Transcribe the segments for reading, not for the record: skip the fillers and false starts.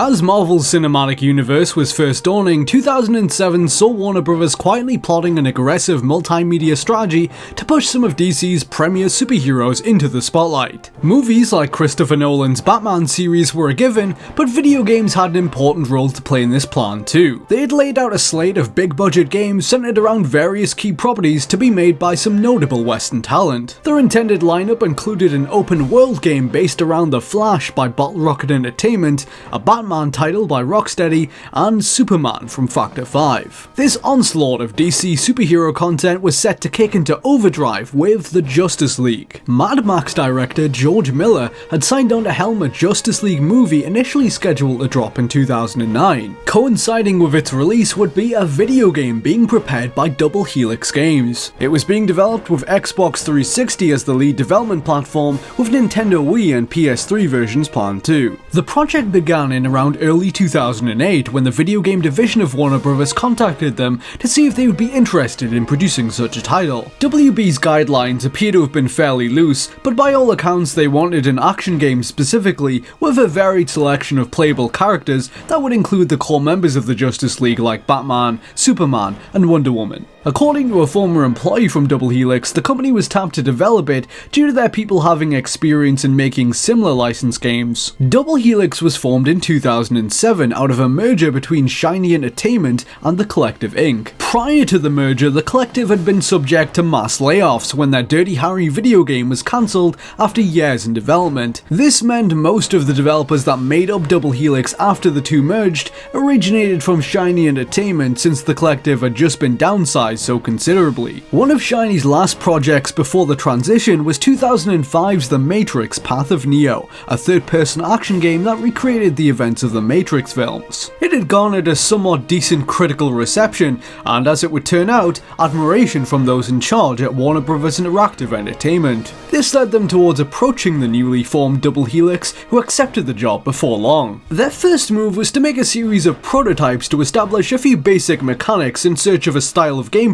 As Marvel's cinematic universe was first dawning, 2007 saw Warner Bros. Quietly plotting an aggressive multimedia strategy to push some of DC's premier superheroes into the spotlight. Movies like Christopher Nolan's Batman series were a given, but video games had an important role to play in this plan too. They had laid out a slate of big-budget games centered around various key properties to be made by some notable Western talent. Their intended lineup included an open-world game based around The Flash by Bottle Rocket Entertainment, a Batman title by Rocksteady, and Superman from Factor 5. This onslaught of DC superhero content was set to kick into overdrive with the Justice League. Mad Max director George Miller had signed on to helm a Justice League movie initially scheduled to drop in 2009. Coinciding with its release would be a video game being prepared by Double Helix Games. It was being developed with Xbox 360 as the lead development platform, with Nintendo Wii and PS3 versions planned too. The project began in around early 2008 when the video game division of Warner Bros. Contacted them to see if they would be interested in producing such a title. WB's guidelines appear to have been fairly loose, but by all accounts they wanted an action game specifically with a varied selection of playable characters that would include the core members of the Justice League like Batman, Superman, and Wonder Woman. According to a former employee from Double Helix, the company was tapped to develop it due to their people having experience in making similar licensed games. Double Helix was formed in 2007 out of a merger between Shiny Entertainment and The Collective Inc. Prior to the merger, The Collective had been subject to mass layoffs when their Dirty Harry video game was cancelled after years in development. This meant most of the developers that made up Double Helix after the two merged originated from Shiny Entertainment, since The Collective had just been downsized so considerably. One of Shiny's last projects before the transition was 2005's The Matrix: Path of Neo, a third-person action game that recreated the events of the Matrix films. It had garnered a somewhat decent critical reception, and as it would turn out, admiration from those in charge at Warner Bros. Interactive Entertainment. This led them towards approaching the newly formed Double Helix, who accepted the job before long. Their first move was to make a series of prototypes to establish a few basic mechanics in search of a style of gameplay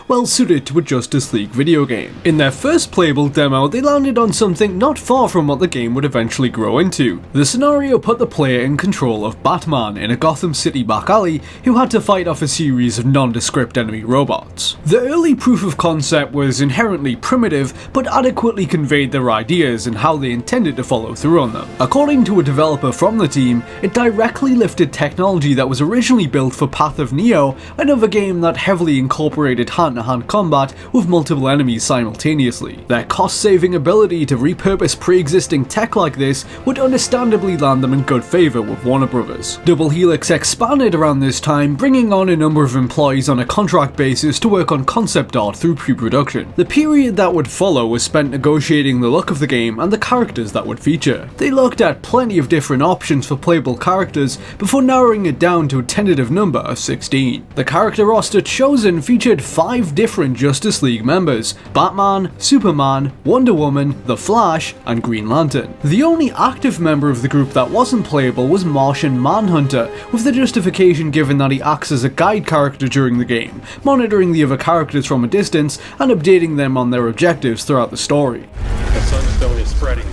well suited to a Justice League video game. In their first playable demo, they landed on something not far from what the game would eventually grow into. The scenario put the player in control of Batman in a Gotham City back alley who had to fight off a series of nondescript enemy robots. The early proof of concept was inherently primitive, but adequately conveyed their ideas and how they intended to follow through on them. According to a developer from the team, it directly lifted technology that was originally built for Path of Neo, another game that heavily incorporated hand-to-hand combat with multiple enemies simultaneously. Their cost-saving ability to repurpose pre-existing tech like this would understandably land them in good favour with Warner Bros. Double Helix expanded around this time, bringing on a number of employees on a contract basis to work on concept art through pre-production. The period that would follow was spent negotiating the look of the game and the characters that would feature. They looked at plenty of different options for playable characters before narrowing it down to a tentative number of 16. The character roster chosen featured 5 different Justice League members: Batman, Superman, Wonder Woman, The Flash, and Green Lantern. The only active member of the group that wasn't playable was Martian Manhunter, with the justification given that he acts as a guide character during the game, monitoring the other characters from a distance and updating them on their objectives throughout the story. The sunstone is spreading.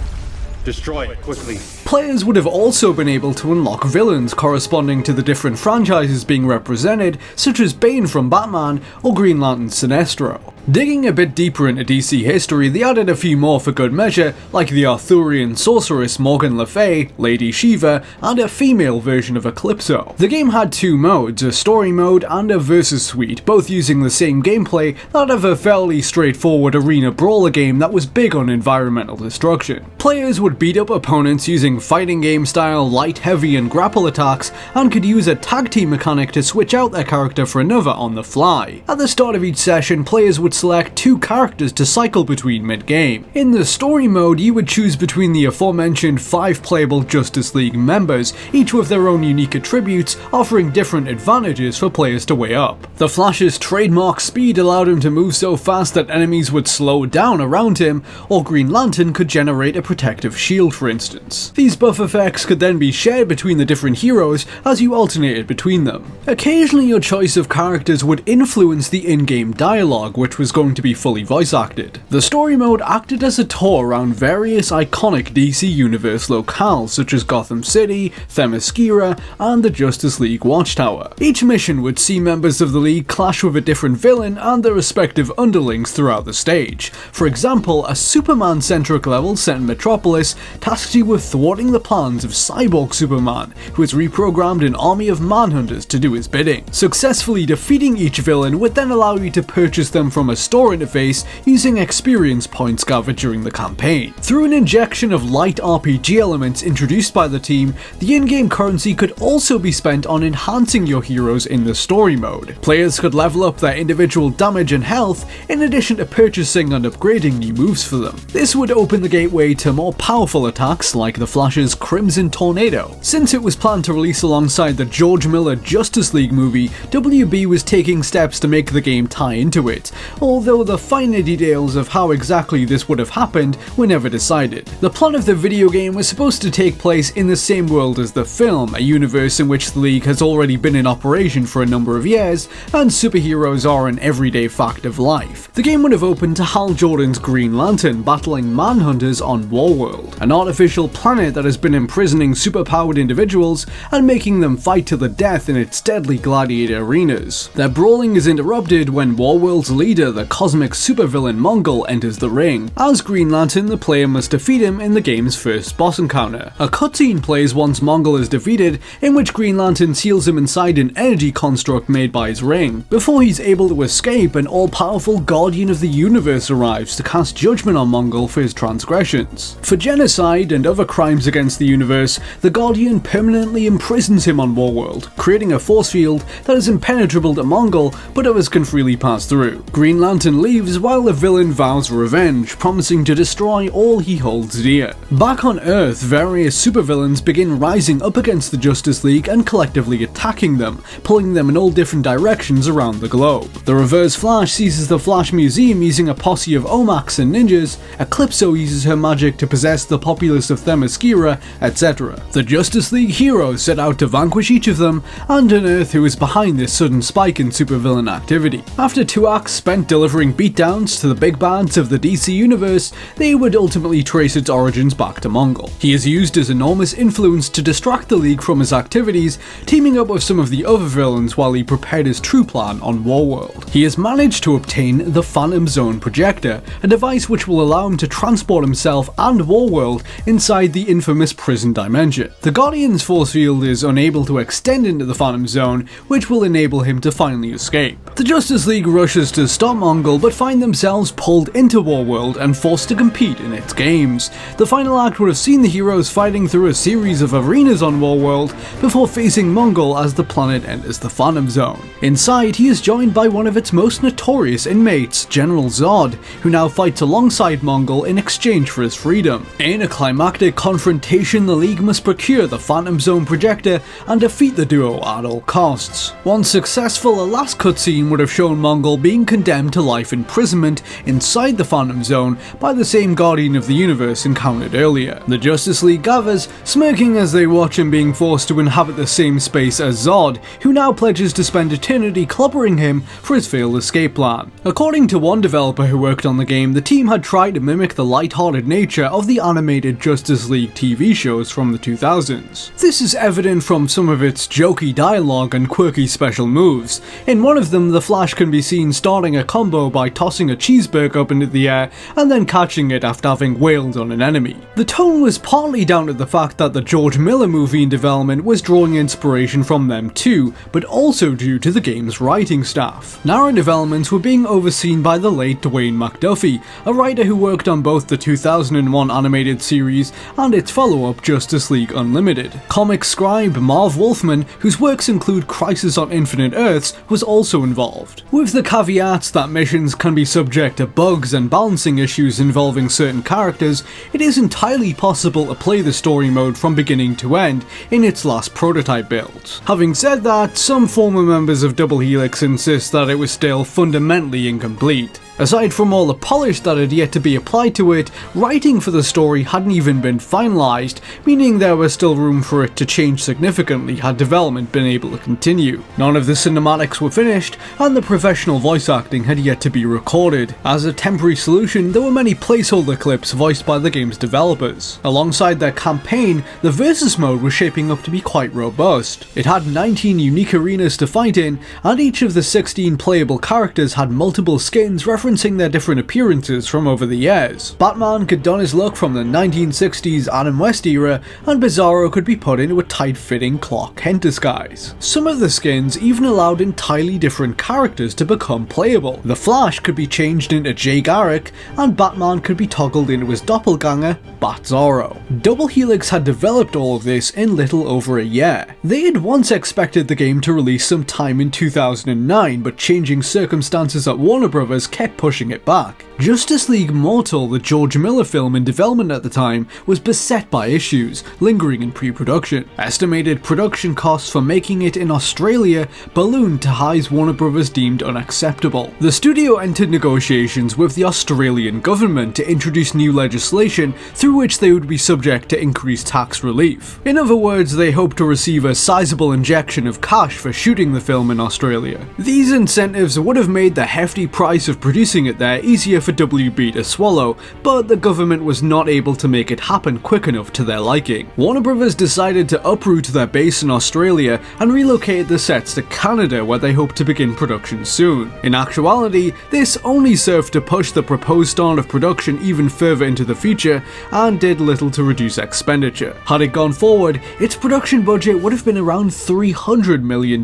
Destroy it quickly. Players would have also been able to unlock villains corresponding to the different franchises being represented, such as Bane from Batman or Green Lantern's Sinestro. Digging a bit deeper into DC history, they added a few more for good measure, like the Arthurian sorceress Morgan Le Fay, Lady Shiva, and a female version of Eclipso. The game had 2 modes, a story mode and a versus suite, both using the same gameplay, that of a fairly straightforward arena brawler game that was big on environmental destruction. Players would beat up opponents using fighting game style light, heavy, and grapple attacks, and could use a tag team mechanic to switch out their character for another on the fly. At the start of each session, players would select 2 characters to cycle between mid-game. In the story mode, you would choose between the aforementioned 5 playable Justice League members, each with their own unique attributes, offering different advantages for players to weigh up. The Flash's trademark speed allowed him to move so fast that enemies would slow down around him, or Green Lantern could generate a protective shield, for instance. The These buff effects could then be shared between the different heroes as you alternated between them. Occasionally your choice of characters would influence the in-game dialogue, which was going to be fully voice acted. The story mode acted as a tour around various iconic DC Universe locales such as Gotham City, Themyscira, and the Justice League Watchtower. Each mission would see members of the League clash with a different villain and their respective underlings throughout the stage. For example, a Superman-centric level set in Metropolis tasked you with thwarting the plans of Cyborg Superman, who has reprogrammed an army of manhunters to do his bidding. Successfully defeating each villain would then allow you to purchase them from a store interface using experience points gathered during the campaign. Through an injection of light RPG elements introduced by the team, the in-game currency could also be spent on enhancing your heroes in the story mode. Players could level up their individual damage and health in addition to purchasing and upgrading new moves for them. This would open the gateway to more powerful attacks like the Flash's Crimson Tornado. Since it was planned to release alongside the George Miller Justice League movie, WB was taking steps to make the game tie into it, although the finer details of how exactly this would have happened were never decided. The plot of the video game was supposed to take place in the same world as the film, a universe in which the League has already been in operation for a number of years, and superheroes are an everyday fact of life. The game would have opened to Hal Jordan's Green Lantern battling manhunters on Warworld, an artificial planet that has been imprisoning superpowered individuals and making them fight to the death in its deadly gladiator arenas. Their brawling is interrupted when Warworld's leader, the cosmic supervillain Mongol, enters the ring. As Green Lantern, the player must defeat him in the game's first boss encounter. A cutscene plays once Mongol is defeated, in which Green Lantern seals him inside an energy construct made by his ring. Before he's able to escape, an all-powerful Guardian of the Universe arrives to cast judgment on Mongol for his transgressions. For genocide and other crimes against the universe, the Guardian permanently imprisons him on Warworld, creating a force field that is impenetrable to Mongol, but others can freely pass through. Green Lantern leaves while the villain vows revenge, promising to destroy all he holds dear. Back on Earth, various supervillains begin rising up against the Justice League and collectively attacking them, pulling them in all different directions around the globe. The Reverse Flash seizes the Flash Museum using a posse of Omax and ninjas, Eclipso uses her magic to possess the populace of Themyscira, etc. The Justice League heroes set out to vanquish each of them and unearth who is behind this sudden spike in supervillain activity. After 2 acts spent delivering beatdowns to the big bads of the DC universe, they would ultimately trace its origins back to Mongol. He is used as enormous influence to distract the League from his activities, teaming up with some of the other villains while he prepared his true plan on Warworld. He has managed to obtain the Phantom Zone projector, a device which will allow him to transport himself and Warworld inside the infamous prison dimension. The Guardian's force field is unable to extend into the Phantom Zone, which will enable him to finally escape. The Justice League rushes to stop Mongol but find themselves pulled into Warworld and forced to compete in its games. The final act would have seen the heroes fighting through a series of arenas on Warworld before facing Mongol as the planet enters the Phantom Zone. Inside, he is joined by one of its most notorious inmates, General Zod, who now fights alongside Mongol in exchange for his freedom. In a climactic confrontation, the League must procure the Phantom Zone projector and defeat the duo at all costs. Once successful, a last cutscene would have shown Mongol being condemned to life imprisonment inside the Phantom Zone by the same Guardian of the Universe encountered earlier. The Justice League gathers, smirking as they watch him being forced to inhabit the same space as Zod, who now pledges to spend eternity clobbering him for his failed escape plan. According to one developer who worked on the game, the team had tried to mimic the light-hearted nature of the animated Justice League TV shows from the 2000s. This is evident from some of its jokey dialogue and quirky special moves. In one of them, the Flash can be seen starting a combo by tossing a cheeseburger up into the air and then catching it after having wailed on an enemy. The tone was partly down to the fact that the George Miller movie in development was drawing inspiration from them too, but also due to the game's writing staff. Narrative elements were being overseen by the late Dwayne McDuffie, a writer who worked on both the 2001 animated series and its follow-up Justice League Unlimited. Comic scribe Marv Wolfman, whose works include Crisis on Infinite Earths, was also involved, with the caveats that missions can be subject to bugs and balancing issues involving certain characters. It is entirely possible to play the story mode from beginning to end in its last prototype build. Having said that, some former members of Double Helix insist that it was still fundamentally incomplete. Aside from all the polish that had yet to be applied to it, writing for the story hadn't even been finalised, meaning there was still room for it to change significantly had development been able to continue. None of the cinematics were finished, and the professional voice acting had yet to be recorded. As a temporary solution, there were many placeholder clips voiced by the game's developers. Alongside their campaign, the Versus mode was shaping up to be quite robust. It had 19 unique arenas to fight in, and each of the 16 playable characters had multiple skins referencing their different appearances from over the years. Batman could don his look from the 1960s Adam West era, and Bizarro could be put into a tight-fitting Clark Kent disguise. Some of the skins even allowed entirely different characters to become playable. The Flash could be changed into Jay Garrick, and Batman could be toggled into his doppelganger, Bat-Zorro. Double Helix had developed all of this in little over a year. They had once expected the game to release sometime in 2009, but changing circumstances at Warner Bros. Kept pushing it back. Justice League Mortal, the George Miller film in development at the time, was beset by issues, lingering in pre-production. Estimated production costs for making it in Australia ballooned to highs Warner Bros. Deemed unacceptable. The studio entered negotiations with the Australian government to introduce new legislation through which they would be subject to increased tax relief. In other words, they hoped to receive a sizable injection of cash for shooting the film in Australia. These incentives would have made the hefty price of producing it there easier for WB to swallow, but the government was not able to make it happen quick enough to their liking. Warner Bros. Decided to uproot their base in Australia and relocate the sets to Canada, where they hoped to begin production soon. In actuality, this only served to push the proposed start of production even further into the future and did little to reduce expenditure. Had it gone forward, its production budget would have been around $300 million,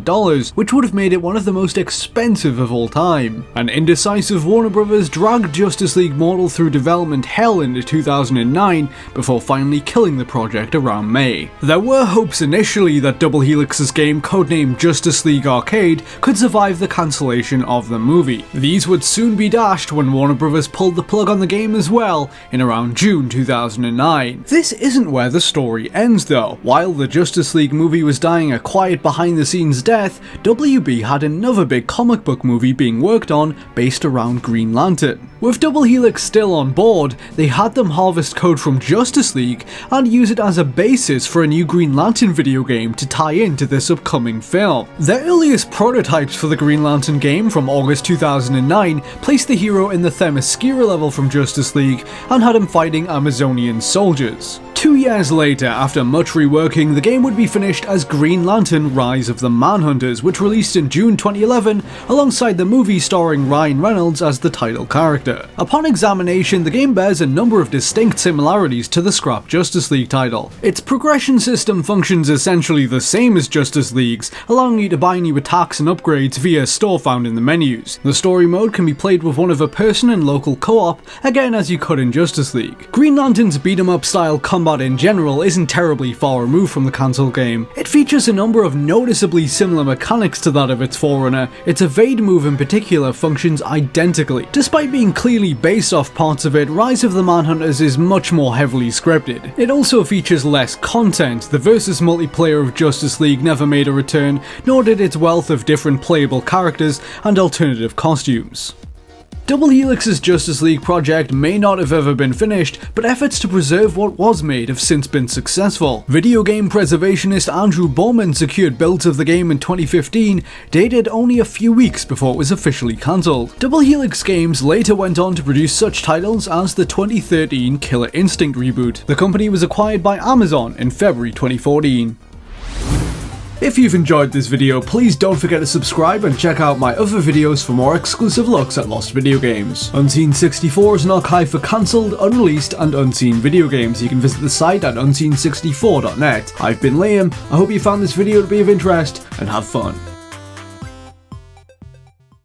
which would have made it one of the most expensive of all time. An indecisive Warner Bros. Dragged Justice League Mortal through development hell into 2009 before finally killing the project around May. There were hopes initially that Double Helix's game, codenamed Justice League Arcade, could survive the cancellation of the movie. These would soon be dashed when Warner Bros. Pulled the plug on the game as well in around June 2009. This isn't where the story ends though. While the Justice League movie was dying a quiet behind-the-scenes death, WB had another big comic book movie being worked on based around Green Lantern. With Double Helix still on board, they had them harvest code from Justice League and use it as a basis for a new Green Lantern video game to tie into this upcoming film. Their earliest prototypes for the Green Lantern game from August 2009 placed the hero in the Themyscira level from Justice League and had him fighting Amazonian soldiers. 2 years later, after much reworking, the game would be finished as Green Lantern Rise of the Manhunters, which released in June 2011 alongside the movie starring Ryan Reynolds as the title character. Upon examination, the game bears a number of distinct similarities to the scrapped Justice League title. Its progression system functions essentially the same as Justice League's, allowing you to buy new attacks and upgrades via a store found in the menus. The story mode can be played with one other person in local co-op, again as you could in Justice League. Green Lantern's beat-em-up style combat in general isn't terribly far removed from the console game. It features a number of noticeably similar mechanics to that of its forerunner. Its evade move in particular functions identically. Despite being clearly based off parts of it, Rise of the Manhunters is much more heavily scripted. It also features less content. The versus multiplayer of Justice League never made a return, nor did its wealth of different playable characters and alternative costumes. Double Helix's Justice League project may not have ever been finished, but efforts to preserve what was made have since been successful. Video game preservationist Andrew Borman secured builds of the game in 2015, dated only a few weeks before it was officially cancelled. Double Helix Games later went on to produce such titles as the 2013 Killer Instinct reboot. The company was acquired by Amazon in February 2014. If you've enjoyed this video, please don't forget to subscribe and check out my other videos for more exclusive looks at lost video games. Unseen64 is an archive for cancelled, unreleased and unseen video games. You can visit the site at unseen64.net. I've been Liam, I hope you found this video to be of interest, and have fun.